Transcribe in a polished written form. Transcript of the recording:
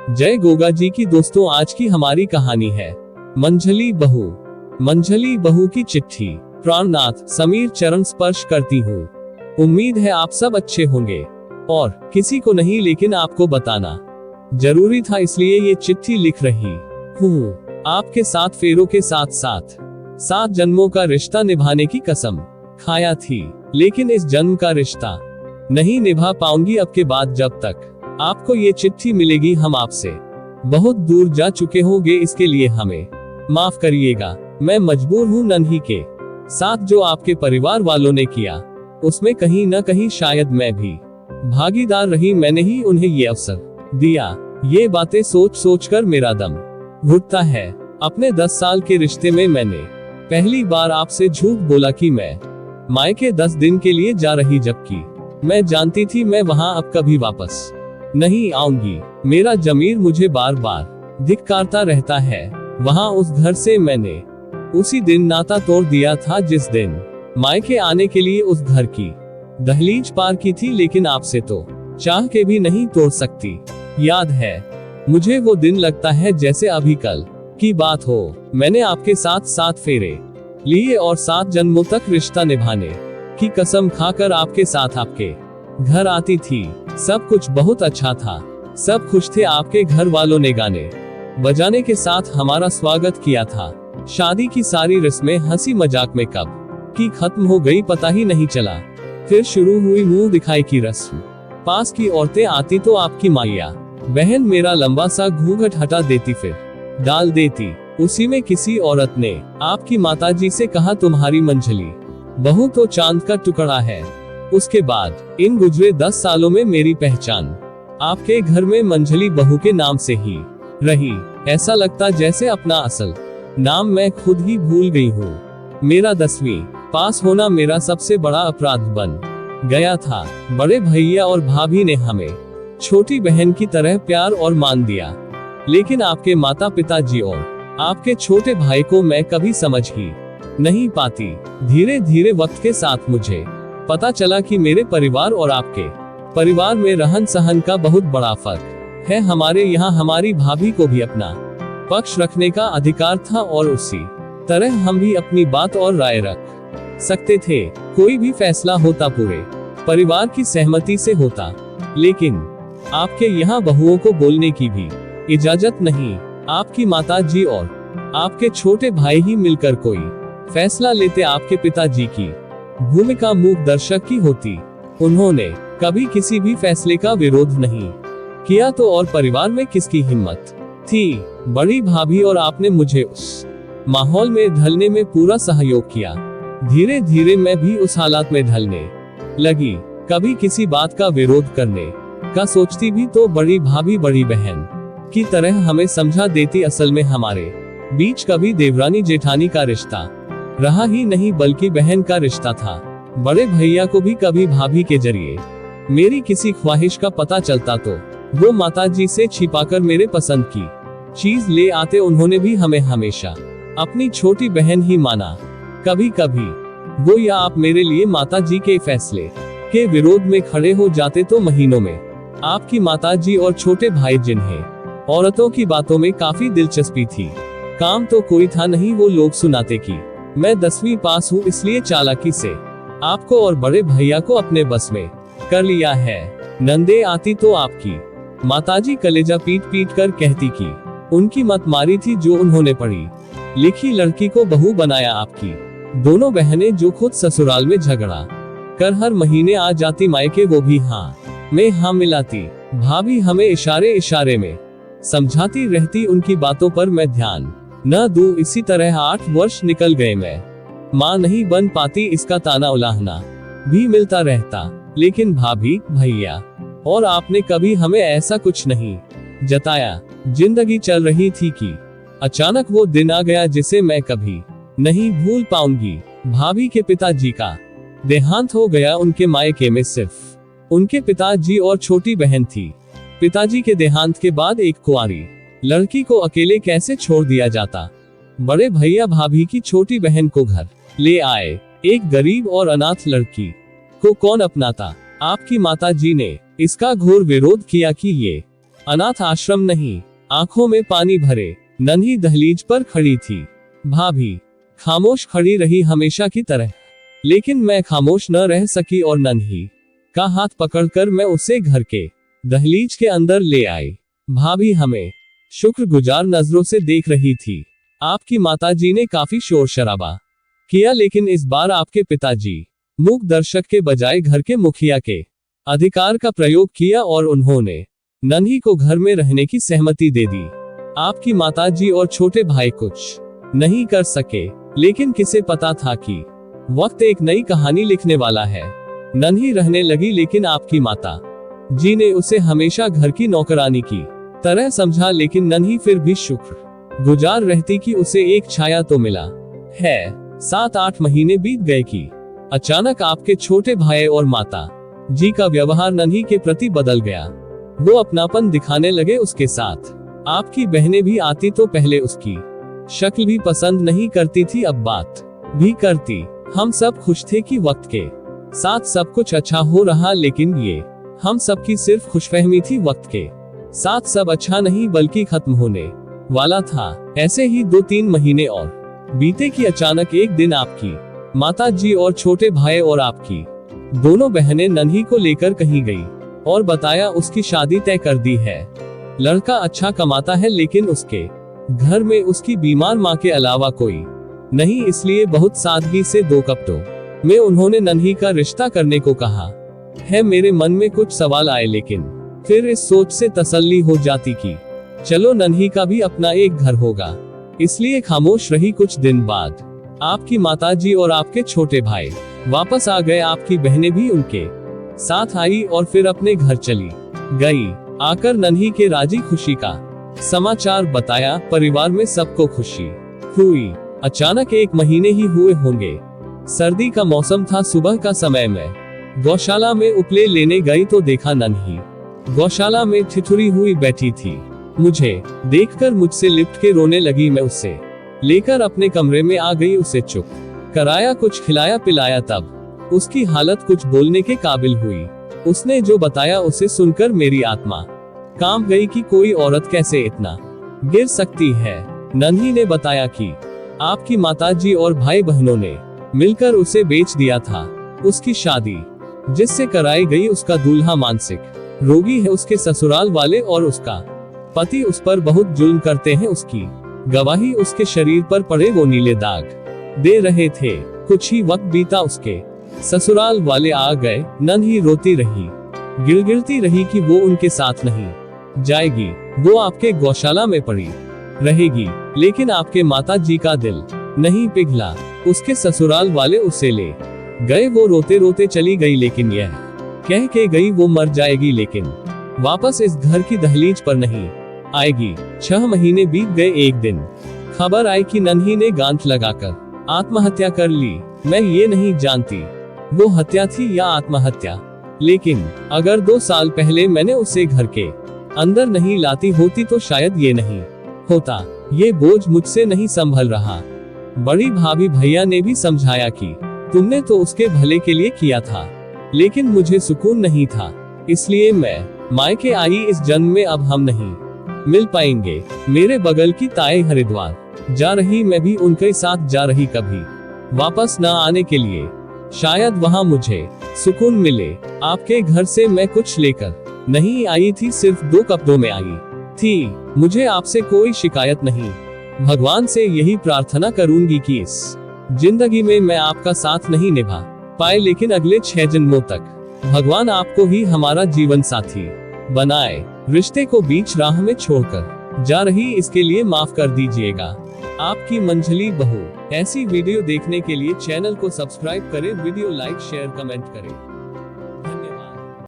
जय गोगा जी की। दोस्तों, आज की हमारी कहानी है मंझली बहू। मंझली बहू की चिट्ठी। प्राणनाथ समीर चरण स्पर्श करती हूँ। उम्मीद है आप सब अच्छे होंगे और किसी को नहीं, लेकिन आपको बताना जरूरी था, इसलिए ये चिट्ठी लिख रही हूँ। आपके साथ फेरों के साथ साथ 7 जन्मों का रिश्ता निभाने की कसम खाया थी, लेकिन इस जन्म का रिश्ता नहीं निभा पाऊंगी अब के बाद। जब तक आपको ये चिट्ठी मिलेगी, हम आपसे बहुत दूर जा चुके होंगे, इसके लिए हमें माफ करिएगा। मैं मजबूर हूँ नन्ही के साथ जो आपके परिवार वालों ने किया, उसमें कहीं न कहीं शायद मैं भी भागीदार रही। मैंने ही उन्हें ये अवसर दिया। ये बातें सोच सोच कर मेरा दम घुटता है। अपने 10 साल के रिश्ते में मैंने पहली बार आपसे झूठ बोला कि मैं मायके 10 दिन के लिए जा रही, जबकि मैं जानती थी मैं वहां अब कभी वापस नहीं आऊंगी। मेरा जमीर मुझे बार बार धिक्कारता रहता है। वहां उस घर से मैंने उसी दिन नाता तोड़ दिया था जिस दिन मायके आने के लिए उस घर की दहलीज पार की थी, लेकिन आपसे तो चाह के भी नहीं तोड़ सकती। याद है मुझे वो दिन, लगता है जैसे अभी कल की बात हो। मैंने आपके साथ 7 फेरे लिए और 7 जन्मों तक रिश्ता निभाने की कसम खाकर आपके साथ आपके घर आती थी। सब कुछ बहुत अच्छा था, सब खुश थे। आपके घर वालों ने गाने बजाने के साथ हमारा स्वागत किया था। शादी की सारी रस्में हंसी मजाक में कब की खत्म हो गई पता ही नहीं चला। फिर शुरू हुई मुंह दिखाई की रस्म। पास की औरतें आती तो आपकी माइया बहन मेरा लंबा सा घूंघट हटा देती, फिर डाल देती। उसी में किसी औरत ने आपकी माताजी से कहा, तुम्हारी मंझली बहू तो चांद का टुकड़ा है। उसके बाद इन गुजरे 10 सालों में मेरी पहचान आपके घर में मंझली बहू के नाम से ही रही। ऐसा लगता जैसे अपना असल नाम मैं खुद ही भूल गई हूँ। मेरा 10वीं पास होना मेरा सबसे बड़ा अपराध बन गया था। बड़े भैया और भाभी ने हमें छोटी बहन की तरह प्यार और मान दिया, लेकिन आपके माता पिताजी और आपके छोटे भाई को मैं कभी समझ ही नहीं पाती। धीरे धीरे वक्त के साथ मुझे पता चला कि मेरे परिवार और आपके परिवार में रहन सहन का बहुत बड़ा फर्क है। हमारे यहाँ हमारी भाभी को भी अपना पक्ष रखने का अधिकार था और उसी तरह हम भी अपनी बात और राय रख सकते थे। कोई भी फैसला होता पूरे परिवार की सहमति से होता, लेकिन आपके यहाँ बहुओं को बोलने की भी इजाजत नहीं। आपकी माताजी और आपके छोटे भाई ही मिलकर कोई फैसला लेते। आपके पिताजी की भूमिका मूक दर्शक की होती। उन्होंने कभी किसी भी फैसले का विरोध नहीं किया तो और परिवार में किसकी हिम्मत थी। बड़ी भाभी और आपने मुझे उस माहौल में ढलने में पूरा सहयोग किया। धीरे धीरे मैं भी उस हालात में ढलने लगी। कभी किसी बात का विरोध करने का सोचती भी तो बड़ी भाभी बड़ी बहन की तरह हमें समझा देती। असल में हमारे बीच कभी देवरानी जेठानी का रिश्ता रहा ही नहीं, बल्कि बहन का रिश्ता था। बड़े भैया को भी कभी भाभी के जरिए मेरी किसी ख्वाहिश का पता चलता तो वो माताजी से छिपाकर मेरे पसंद की चीज ले आते। उन्होंने भी हमें हमेशा अपनी छोटी बहन ही माना। कभी कभी वो या आप मेरे लिए माताजी के फैसले के विरोध में खड़े हो जाते तो महीनों में आपकी माताजी और छोटे भाई, जिन्हें औरतों की बातों में काफी दिलचस्पी थी, काम तो कोई था नहीं, वो लोग सुनाते कि मैं 10वीं पास हूँ, इसलिए चालाकी से आपको और बड़े भैया को अपने बस में कर लिया है। नंदे आती तो आपकी माताजी कलेजा पीट पीट कर कहती कि उनकी मत मारी थी जो उन्होंने पढ़ी लिखी लड़की को बहू बनाया। आपकी दोनों बहनें जो खुद ससुराल में झगड़ा कर हर महीने आ जाती मायके, वो भी हाँ में हाँ मिलाती। भाभी हमें इशारे इशारे में समझाती रहती, उनकी बातों पर मैं ध्यान न दूं। इसी तरह 8 वर्ष निकल गए। मैं माँ नहीं बन पाती, इसका ताना उलाहना भी मिलता रहता, लेकिन भाभी भैया और आपने कभी हमें ऐसा कुछ नहीं जताया। जिंदगी चल रही थी कि अचानक वो दिन आ गया जिसे मैं कभी नहीं भूल पाऊंगी। भाभी के पिताजी का देहांत हो गया। उनके मायके में सिर्फ उनके पिताजी और छोटी बहन थी। पिताजी के देहांत के बाद एक कुंवारी लड़की को अकेले कैसे छोड़ दिया जाता। बड़े भैया भाभी की छोटी बहन को घर ले आए। एक गरीब और अनाथ लड़की को कौन अपनाता। आपकी माताजी ने इसका घोर विरोध किया कि ये अनाथ आश्रम नहीं। आंखों में पानी भरे नन्ही दहलीज पर खड़ी थी। भाभी खामोश खड़ी रही हमेशा की तरह, लेकिन मैं खामोश न रह सकी और नन्ही का हाथ पकड़कर मैं उसे घर के दहलीज के अंदर ले आई। भाभी हमें शुक्रगुजार नजरों से देख रही थी। आपकी माताजी ने काफी शोर शराबा किया, लेकिन इस बार आपके पिताजी मूक दर्शक के बजाय घर के मुखिया के अधिकार का प्रयोग किया और उन्होंने नन्ही को घर में रहने की सहमति दे दी। आपकी माताजी और छोटे भाई कुछ नहीं कर सके, लेकिन किसे पता था कि वक्त एक नई कहानी लिखने वाला है। नन्ही रहने लगी, लेकिन आपकी माता जी ने उसे हमेशा घर की नौकरानी की तरह समझा, लेकिन नन्ही फिर भी शुक्र गुजार रहती कि उसे एक छाया तो मिला है। 7-8 महीने बीत गए कि अचानक आपके छोटे भाई और माता जी का व्यवहार नन्ही के प्रति बदल गया। वो अपनापन दिखाने लगे उसके साथ। आपकी बहनें भी आती तो पहले उसकी शक्ल भी पसंद नहीं करती थी, अब बात भी करती। हम सब खुश थे कि वक्त के साथ सब कुछ अच्छा हो रहा, लेकिन ये हम सबकी सिर्फ खुशफहमी थी। वक्त के साथ सब अच्छा नहीं बल्कि खत्म होने वाला था। ऐसे ही 2-3 महीने और बीते कि अचानक एक दिन आपकी माता जी और छोटे भाई और आपकी दोनों बहनें नन्ही को लेकर कहीं गई और बताया उसकी शादी तय कर दी है। लड़का अच्छा कमाता है, लेकिन उसके घर में उसकी बीमार माँ के अलावा कोई नहीं, इसलिए बहुत सादगी से 2 हफ्तों में उन्होंने नन्ही का रिश्ता करने को कहा है। मेरे मन में कुछ सवाल आए, लेकिन फिर इस सोच से तसल्ली हो जाती कि चलो नन्ही का भी अपना एक घर होगा, इसलिए खामोश रही। कुछ दिन बाद आपकी माताजी और आपके छोटे भाई वापस आ गए। आपकी बहनें भी उनके साथ आई और फिर अपने घर चली गई। आकर नन्ही के राजी खुशी का समाचार बताया। परिवार में सबको खुशी हुई। अचानक 1 महीने ही हुए होंगे, सर्दी का मौसम था। सुबह का समय में गौशाला में उपले लेने गई तो देखा नन्ही गौशाला में ठिठुरी हुई बैठी थी। मुझे देखकर मुझसे लिपट के रोने लगी। मैं उसे लेकर अपने कमरे में आ गई, उसे चुप कराया, कुछ खिलाया पिलाया, तब उसकी हालत कुछ बोलने के काबिल हुई। उसने जो बताया उसे सुनकर मेरी आत्मा कांप गई कि कोई औरत कैसे इतना गिर सकती है। नन्ही ने बताया कि आपकी माताजी और भाई बहनों ने मिलकर उसे बेच दिया था। उसकी शादी जिससे कराई गई उसका दूल्हा मानसिक रोगी है। उसके ससुराल वाले और उसका पति उस पर बहुत जुल्म करते हैं। उसकी गवाही उसके शरीर पर पड़े वो नीले दाग दे रहे थे। कुछ ही वक्त बीता, उसके ससुराल वाले आ गए। नन्ही रोती रही, गिड़गिड़ती रही कि वो उनके साथ नहीं जाएगी, वो आपके गौशाला में पड़ी रहेगी। लेकिन आपके माता जी का दिल नहीं पिघला। उसके ससुराल वाले उसे ले गए। वो रोते रोते चली गई, लेकिन यह कह के गई वो मर जाएगी, लेकिन वापस इस घर की दहलीज पर नहीं आएगी। 6 महीने बीत गए। एक दिन खबर आई कि नन्ही ने गांठ लगाकर आत्महत्या कर ली। मैं ये नहीं जानती वो हत्या थी या आत्महत्या, लेकिन अगर 2 साल पहले मैंने उसे घर के अंदर नहीं लाती होती तो शायद ये नहीं होता। ये बोझ मुझसे नहीं संभल रहा। बड़ी भाभी भैया ने भी समझाया कि तुमने तो उसके भले के लिए किया था, लेकिन मुझे सुकून नहीं था, इसलिए मैं मायके आई। इस जन्म में अब हम नहीं मिल पाएंगे। मेरे बगल की ताई हरिद्वार जा रही, मैं भी उनके साथ जा रही, कभी वापस न आने के लिए। शायद वहां मुझे सुकून मिले। आपके घर से मैं कुछ लेकर नहीं आई थी, सिर्फ 2 हफ्तों में आई थी। मुझे आपसे कोई शिकायत नहीं। भगवान से यही प्रार्थना करूंगी कि इस जिंदगी में मैं आपका साथ नहीं निभा पाए, लेकिन अगले 6 जन्मों तक भगवान आपको ही हमारा जीवन साथी बनाए। रिश्ते को बीच राह में छोड़कर जा रही, इसके लिए माफ कर दीजिएगा। आपकी मंझली बहू। ऐसी वीडियो देखने के लिए चैनल को सब्सक्राइब करें, वीडियो लाइक शेयर कमेंट करें।